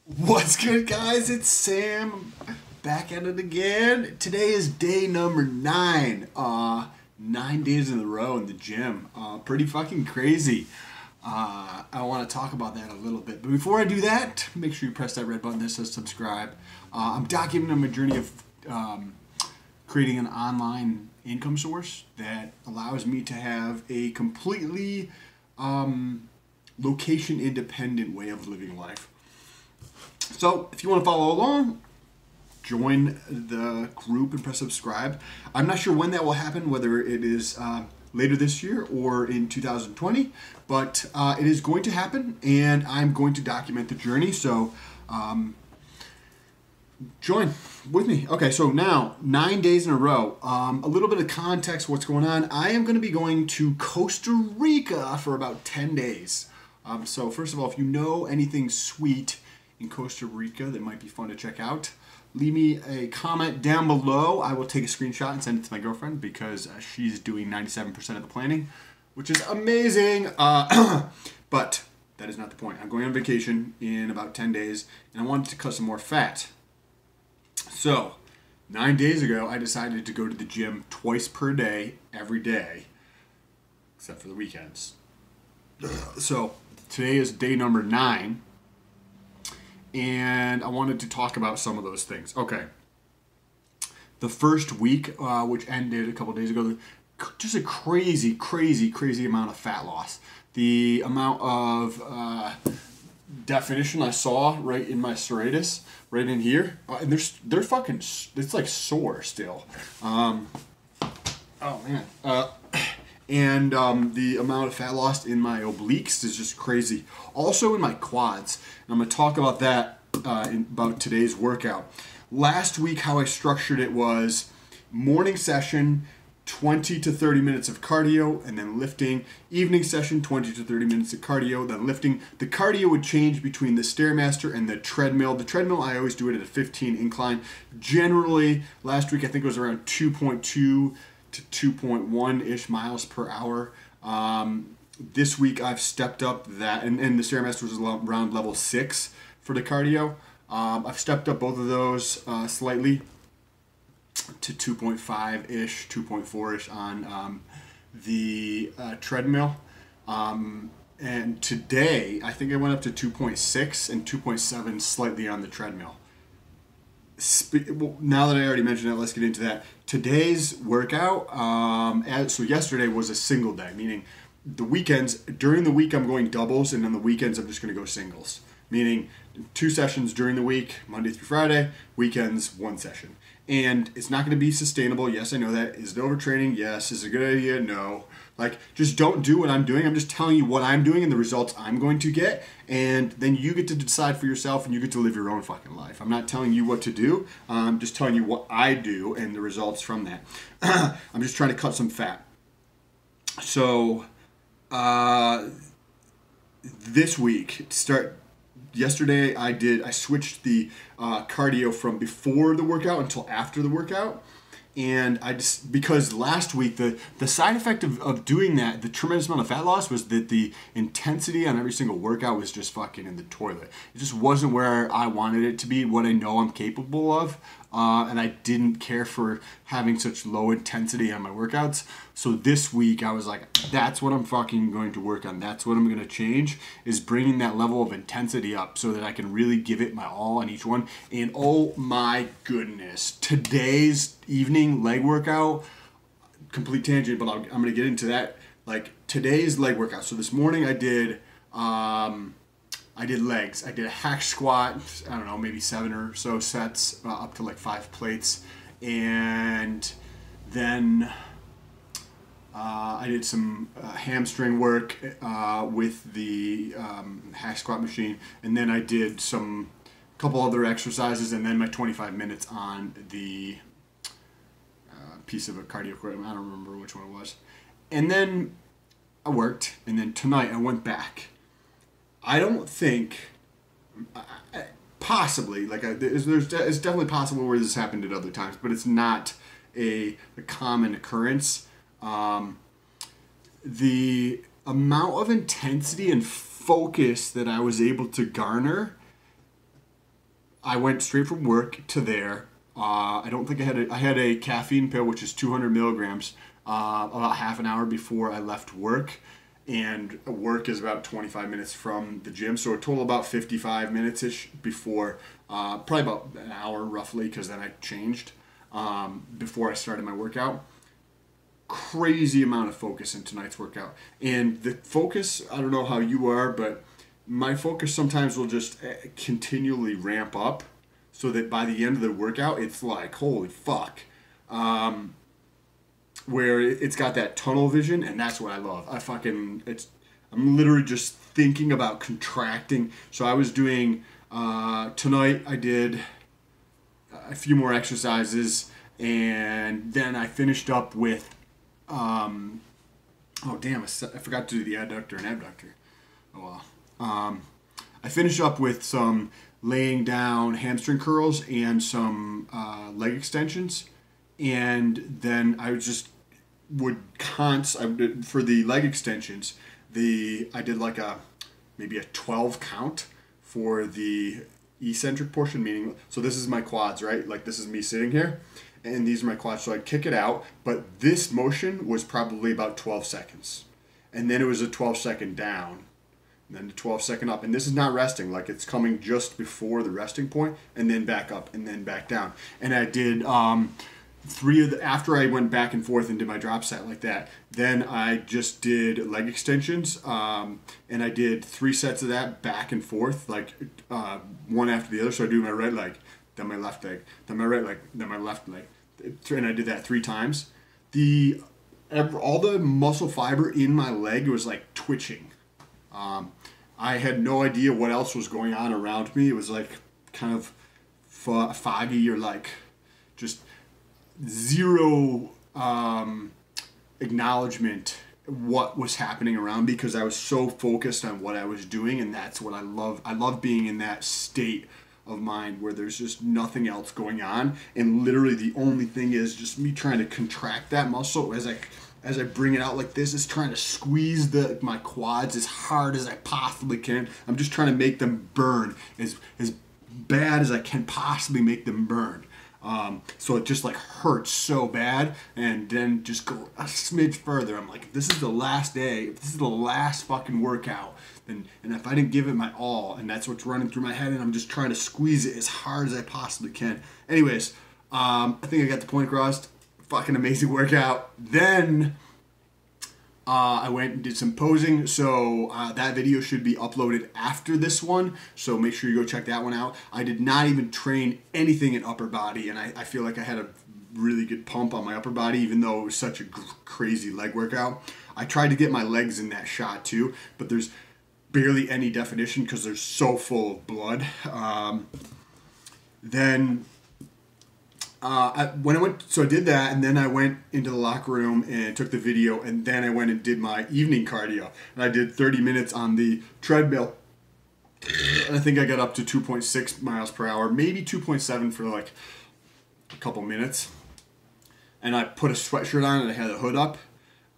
What's good, guys? It's Sam, back at it again. Today is day number 9. 9 days in a row in the gym. Pretty fucking crazy. I want to talk about that a little bit. But before I do that, make sure you press that red button that says subscribe. I'm documenting my journey of creating an online income source that allows me to have a completely location independent way of living life. So, if you want to follow along, join the group and press subscribe. I'm not sure when that will happen, whether it is later this year or in 2020, but it is going to happen, and I'm going to document the journey. So, join with me. Okay, so now 9 days in a row. A little bit of context, what's going on. I am going to be going to Costa Rica for about 10 days. So, first of all, if you know anything sweet in Costa Rica that might be fun to check out, leave me a comment down below. I will take a screenshot and send it to my girlfriend because she's doing 97% of the planning, which is amazing. But that is not the point. I'm going on vacation in about 10 days, and I wanted to cut some more fat. So, 9 days ago, I decided to go to the gym twice per day, every day, except for the weekends. So, today is day number 9. And I wanted to talk about some of those things. Okay. The first week, which ended a couple days ago, just a crazy, crazy, crazy amount of fat loss. The amount of definition I saw right in my serratus, right in here, and they're fucking, it's like sore still. Oh man. And the amount of fat lost in my obliques is just crazy. Also in my quads. And I'm going to talk about that about today's workout. Last week, how I structured it was morning session, 20 to 30 minutes of cardio, and then lifting. Evening session, 20 to 30 minutes of cardio, then lifting. The cardio would change between the Stairmaster and the treadmill. The treadmill, I always do it at a 15 incline. Generally, last week, I think it was around 2.2 to 2.1-ish miles per hour. This week I've stepped up that, and the Stairmaster was around level 6 for the cardio. I've stepped up both of those slightly to 2.5-ish, 2.4-ish on the treadmill. And today I think I went up to 2.6 and 2.7 slightly on the treadmill. Now that I already mentioned it, let's get into that. Today's workout, so yesterday was a single day, meaning the weekends, during the week I'm going doubles, and on the weekends I'm just going to go singles. Meaning 2 sessions during the week, Monday through Friday, weekends, 1 session. And it's not going to be sustainable. Yes, I know that. Is it overtraining? Yes. Is it a good idea? No. Like, just don't do what I'm doing. I'm just telling you what I'm doing and the results I'm going to get. And then you get to decide for yourself and you get to live your own fucking life. I'm not telling you what to do. I'm just telling you what I do and the results from that. I'm just trying to cut some fat. So, this week, yesterday I switched the cardio from before the workout until after the workout. And because last week, the side effect of doing that, the tremendous amount of fat loss, was that the intensity on every single workout was just fucking in the toilet. It just wasn't where I wanted it to be, what I know I'm capable of. And I didn't care for having such low intensity on my workouts. So this week I was like, that's what I'm fucking going to work on. That's what I'm going to change, is bringing that level of intensity up so that I can really give it my all on each one. And oh my goodness, today's evening leg workout, complete tangent, but I'm going to get into that. Like today's leg workout. So this morning I did legs. I did a hack squat, I don't know, maybe 7 or so sets, up to like 5 plates. And then I did some hamstring work with the hack squat machine. And then I did a couple other exercises, and then my 25 minutes on the piece of a cardio equipment. I don't remember which one it was. And then I worked, and then tonight I went back. I don't think, possibly, like it's definitely possible where this happened at other times, but it's not a common occurrence. The amount of intensity and focus that I was able to garner I went straight from work to there. I don't think I had a caffeine pill, which is 200 milligrams, about half an hour before I left work. And work is about 25 minutes from the gym, so a total about 55 minutes-ish before, probably about an hour roughly, because then I changed before I started my workout. Crazy amount of focus in tonight's workout. And the focus, I don't know how you are, but my focus sometimes will just continually ramp up so that by the end of the workout, it's like, holy fuck. Where it's got that tunnel vision, and that's what I love. I'm literally just thinking about contracting. So I was doing, tonight I did a few more exercises, and then I finished up with, oh damn, I forgot to do the adductor and abductor. Oh well. I finished up with some laying down hamstring curls and some leg extensions. And then I for the leg extensions, I did like maybe a 12 count for the eccentric portion, meaning, so this is my quads, right? Like this is me sitting here, and these are my quads. So I'd kick it out, but this motion was probably about 12 seconds. And then it was a 12-second down, and then the 12-second up. And this is not resting, like it's coming just before the resting point, and then back up, and then back down. And I did after I went back and forth and did my drop set like that, then I just did leg extensions, and I did 3 sets of that back and forth, like one after the other. So I do my right leg, then my left leg, then my right leg, then my left leg, and I did that 3 times. All the muscle fiber in my leg was like twitching. I had no idea what else was going on around me. It was like kind of foggy, or like just zero acknowledgement what was happening around me, because I was so focused on what I was doing. And that's what I love. I love being in that state of mind where there's just nothing else going on, and literally the only thing is just me trying to contract that muscle as I bring it out like this, is trying to squeeze my quads as hard as I possibly can. I'm just trying to make them burn as bad as I can possibly make them burn. So it just like hurts so bad, and then just go a smidge further. I'm like, if this is the last day, if this is the last fucking workout, and if I didn't give it my all, and that's what's running through my head, and I'm just trying to squeeze it as hard as I possibly can. Anyways, I think I got the point across. Fucking amazing workout. Then I went and did some posing, so that video should be uploaded after this one, so make sure you go check that one out. I did not even train anything in upper body, and I feel like I had a really good pump on my upper body, even though it was such a crazy leg workout. I tried to get my legs in that shot too, but there's barely any definition because they're so full of blood. I did that, and then I went into the locker room and took the video, and then I went and did my evening cardio. And I did 30 minutes on the treadmill. And I think I got up to 2.6 miles per hour, maybe 2.7 for like a couple minutes. And I put a sweatshirt on and I had a hood up.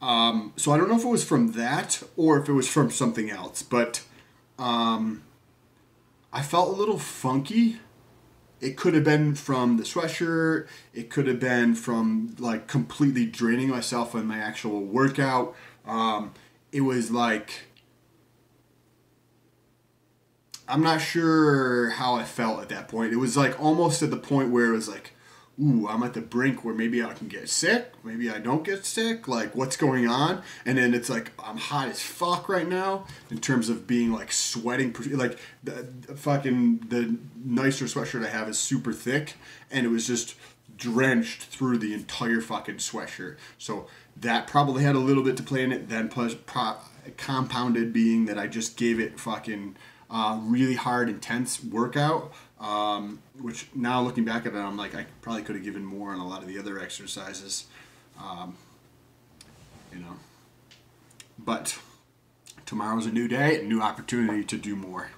So I don't know if it was from that or if it was from something else, but I felt a little funky. It could have been from the sweatshirt. It could have been from like completely draining myself in my actual workout. It was like, I'm not sure how I felt at that point. It was like almost at the point where it was like, ooh, I'm at the brink where maybe I can get sick. Maybe I don't get sick. Like, what's going on? And then it's like, I'm hot as fuck right now in terms of being like sweating. Like the nicer sweatshirt I have is super thick, and it was just drenched through the entire fucking sweatshirt. So that probably had a little bit to play in it. Then plus compounded being that I just gave it fucking really hard, intense workout. Which now looking back at it, I'm like, I probably could have given more on a lot of the other exercises, but tomorrow's a new day, a new opportunity to do more,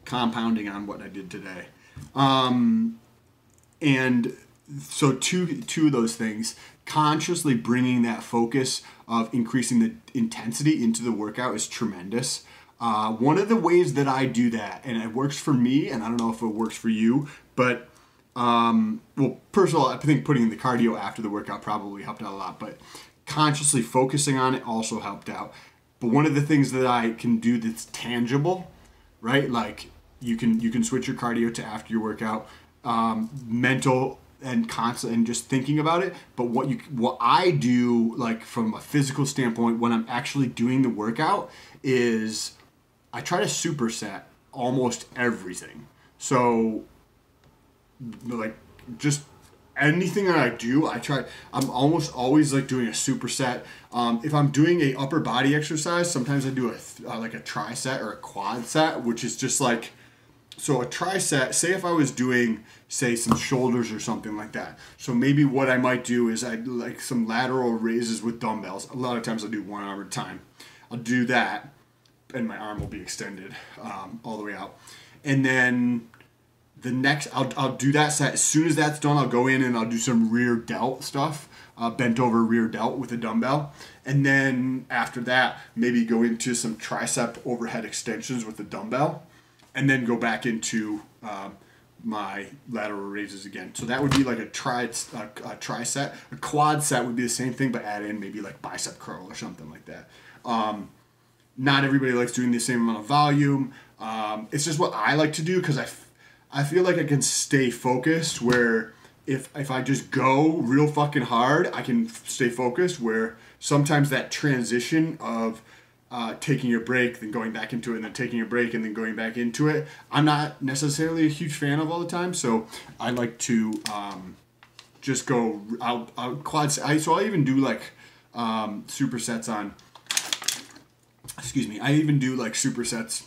compounding on what I did today. And so two of those things, consciously bringing that focus of increasing the intensity into the workout is tremendous. One of the ways that I do that, and it works for me, and I don't know if it works for you, but well, first of all, I think putting in the cardio after the workout probably helped out a lot, but consciously focusing on it also helped out. But one of the things that I can do that's tangible, right? Like you can switch your cardio to after your workout, mental and constant and just thinking about it. But what I do, like from a physical standpoint, when I'm actually doing the workout, is I try to superset almost everything. So like just anything that I do, I'm almost always like doing a superset. If I'm doing a upper body exercise, sometimes I do like a tricep or a quad set, which is just like, so a tricep, say if I was doing, say, some shoulders or something like that. So maybe what I might do is I'd like some lateral raises with dumbbells. A lot of times I'll do one arm at a time. I'll do that, and my arm will be extended all the way out. And then the next, I'll do that set. As soon as that's done, I'll go in and I'll do some rear delt stuff, bent over rear delt with a dumbbell. And then after that, maybe go into some tricep overhead extensions with the dumbbell, and then go back into my lateral raises again. So that would be like a tricep. A quad set would be the same thing, but add in maybe like bicep curl or something like that. Not everybody likes doing the same amount of volume. It's just what I like to do because I feel like I can stay focused, where if I just go real fucking hard, I can stay focused, where sometimes that transition of taking a break, then going back into it, and then taking a break, and then going back into it, I'm not necessarily a huge fan of all the time. So I like to just go out quad. So I even do like supersets on. Excuse me. I even do like supersets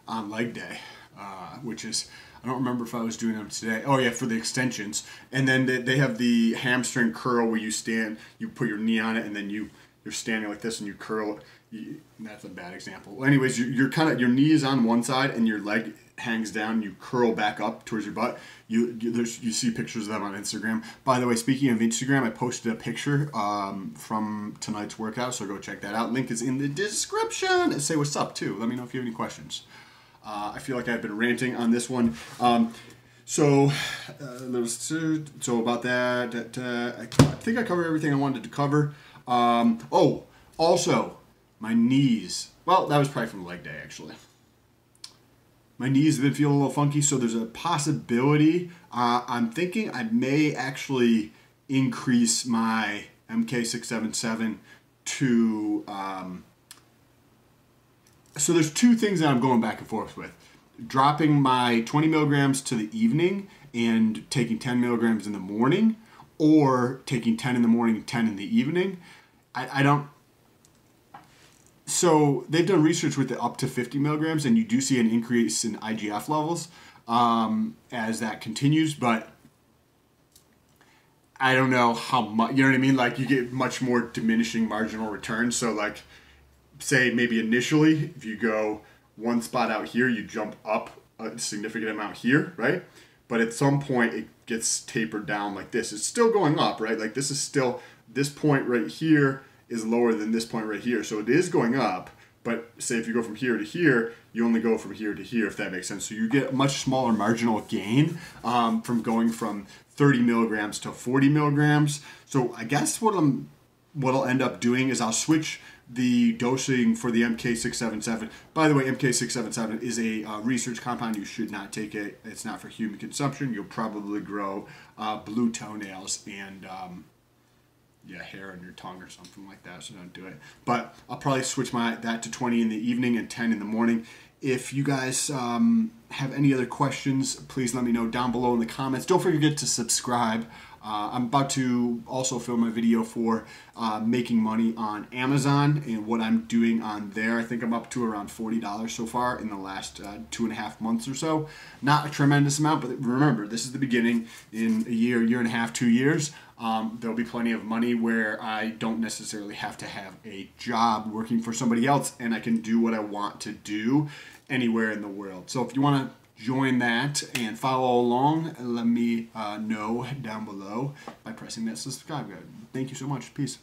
on leg day, which is, I don't remember if I was doing them today. Oh yeah, for the extensions. And then they have the hamstring curl where you stand, you put your knee on it, and then you're standing like this and you curl. That's a bad example. Well, anyways, you're kind of, your knee is on one side and your leg hangs down, and you curl back up towards your butt. You see pictures of them on Instagram. By the way, speaking of Instagram, I posted a picture from tonight's workout, so go check that out. Link is in the description. And say what's up too. Let me know if you have any questions. I feel like I've been ranting on this one. So about that, I think I covered everything I wanted to cover. Oh, also, my knees. Well, that was probably from leg day, actually. My knees have been feeling a little funky, so there's a possibility. I'm thinking I may actually increase my mk677 to... so there's two things that I'm going back and forth with. Dropping my 20 milligrams to the evening and taking 10 milligrams in the morning, or taking 10 in the morning and 10 in the evening. I don't... So they've done research with it up to 50 milligrams, and you do see an increase in IGF levels as that continues, but I don't know how much, you know what I mean? Like, you get much more diminishing marginal returns. So like, say maybe initially, if you go one spot out here, you jump up a significant amount here, right? But at some point it gets tapered down like this. It's still going up, right? Like this is still, this point right here is lower than this point right here. So it is going up, but say if you go from here to here, you only go from here to here, if that makes sense. So you get a much smaller marginal gain from going from 30 milligrams to 40 milligrams. So I guess what I'll end up doing is I'll switch the dosing for the mk677. By the way, mk677 is a research compound. You should not take it. It's not for human consumption. You'll probably grow blue toenails and hair on your tongue or something like that, so don't do it. But I'll probably switch that to 20 in the evening and 10 in the morning. If you guys have any other questions, please let me know down below in the comments. Don't forget to subscribe. I'm about to also film a video for making money on Amazon and what I'm doing on there. I think I'm up to around $40 so far in the last 2.5 months or so. Not a tremendous amount, but remember, this is the beginning. In a year, year and a half, 2 years, there'll be plenty of money where I don't necessarily have to have a job working for somebody else, and I can do what I want to do anywhere in the world. So if you want to join that and follow along, let me know down below by pressing that subscribe button. Thank you so much. Peace.